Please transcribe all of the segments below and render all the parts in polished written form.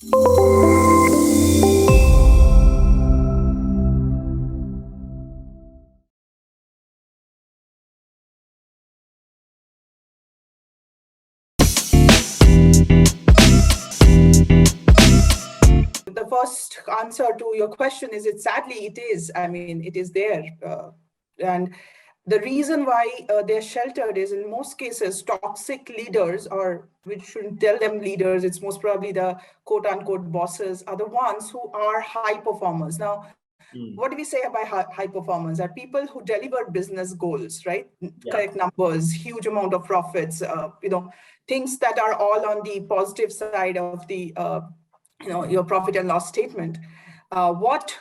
The first answer to your question is sadly it is. I mean, it is there. And the reason why they're sheltered is in most cases, toxic leaders, or we shouldn't tell them leaders, it's most probably the quote unquote bosses, are the ones who are high performers. Now, what do we say about high performers? Are people who deliver business goals, right? Yeah. Correct numbers, huge amount of profits, things that are all on the positive side of the your profit and loss statement. What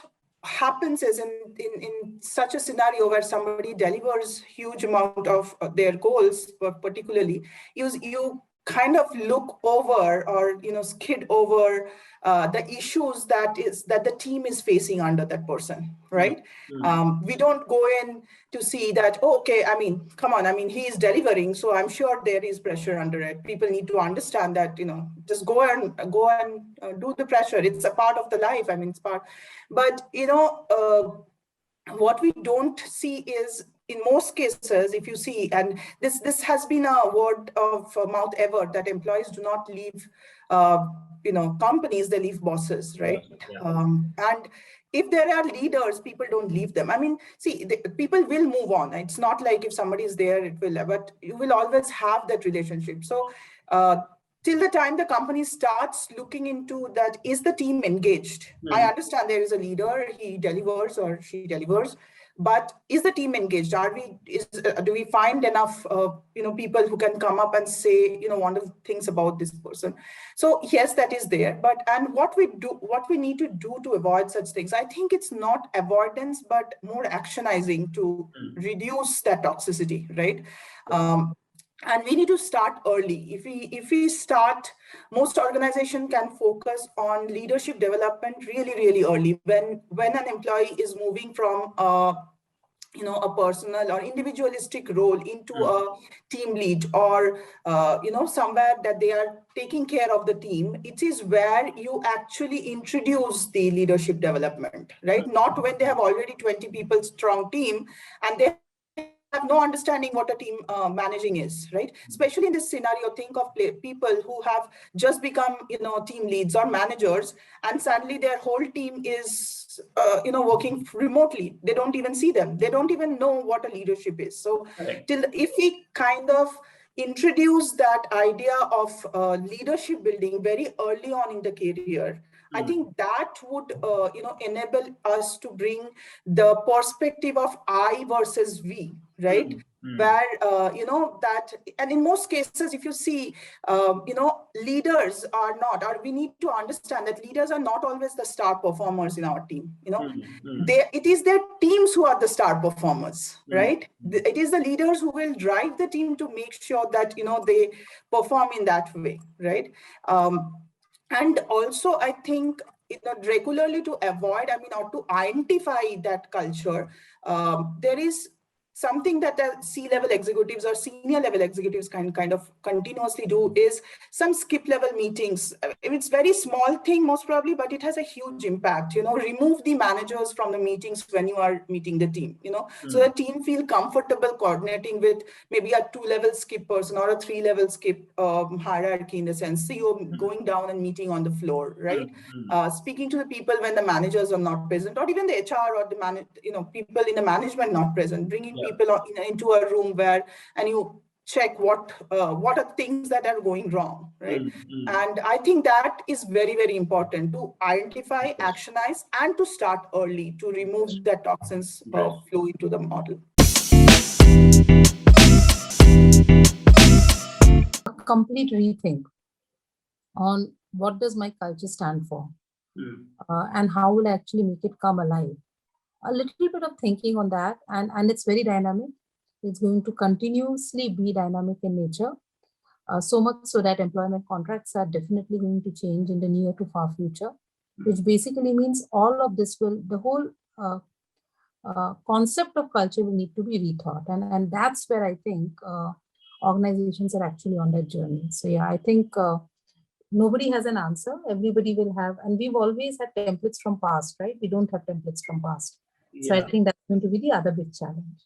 happens is in such a scenario where somebody delivers huge amount of their goals, particularly, you kind of look over or skid over the issues that the team is facing under that person, right? We don't go in to see that, oh, okay, I mean, come on, I mean, he is delivering, so I'm sure there is pressure under it. People need to understand that, just go and do the pressure. It's a part of the life. I mean, it's part, but what we don't see is, in most cases, if you see, and this has been a word of mouth ever, that employees do not leave companies, they leave bosses, right? Yeah. And if there are leaders, people don't leave them. I mean, see, people will move on. It's not like if somebody is there, it will, but you will always have that relationship. So till the time the company starts looking into that, is the team engaged? I understand there is a leader, he delivers or she delivers, but is the team engaged? Do we find enough people who can come up and say wonderful things about this person? So yes, that is there. And what we need to do to avoid such things, I think it's not avoidance but more actionizing to reduce that toxicity, right? And we need to start early. If we start, most organization can focus on leadership development really early, when an employee is moving from a personal or individualistic role into a team lead, or somewhere that they are taking care of the team. It is where you actually introduce the leadership development, right? Not when they have already 20 people strong team and they have no understanding what a team managing is, right? Especially in this scenario, think of people who have just become team leads or managers, and suddenly their whole team is working remotely. They don't even see them. They don't even know what a leadership is. So if we kind of introduce that idea of leadership building very early on in the career, I think that would enable us to bring the perspective of I versus we, right? Where that, and in most cases, if you see, leaders are not, or we need to understand that leaders are not always the star performers in our team. It is their teams who are the star performers, right? It is the leaders who will drive the team to make sure that they perform in that way, right? And also, I think regularly to avoid, or to identify that culture, there is something that C-level executives or senior level executives can kind of continuously do, is some skip level meetings. It's very small thing most probably, but it has a huge impact. Remove the managers from the meetings when you are meeting the team, so the team feel comfortable coordinating with maybe a 2-level skip person or a 3-level skip hierarchy, in the sense CEO going down and meeting on the floor, right? Speaking to the people when the managers are not present, or even the HR or the people in the management not present, bringing people into a room and you check what are things that are going wrong, right? And I think that is very important to identify, actionize, and to start early to remove the toxins flow into the model. A complete rethink on what does my culture stand for, and how will I actually make it come alive. A little bit of thinking on that, and it's very dynamic. It's going to continuously be dynamic in nature, so much so that employment contracts are definitely going to change in the near to far future, which basically means all of this the whole concept of culture will need to be rethought. And that's where I think organizations are actually on that journey. So yeah, I think nobody has an answer. Everybody will have, and we've always had templates from past, right? We don't have templates from past. So I think that's going to be the other big challenge.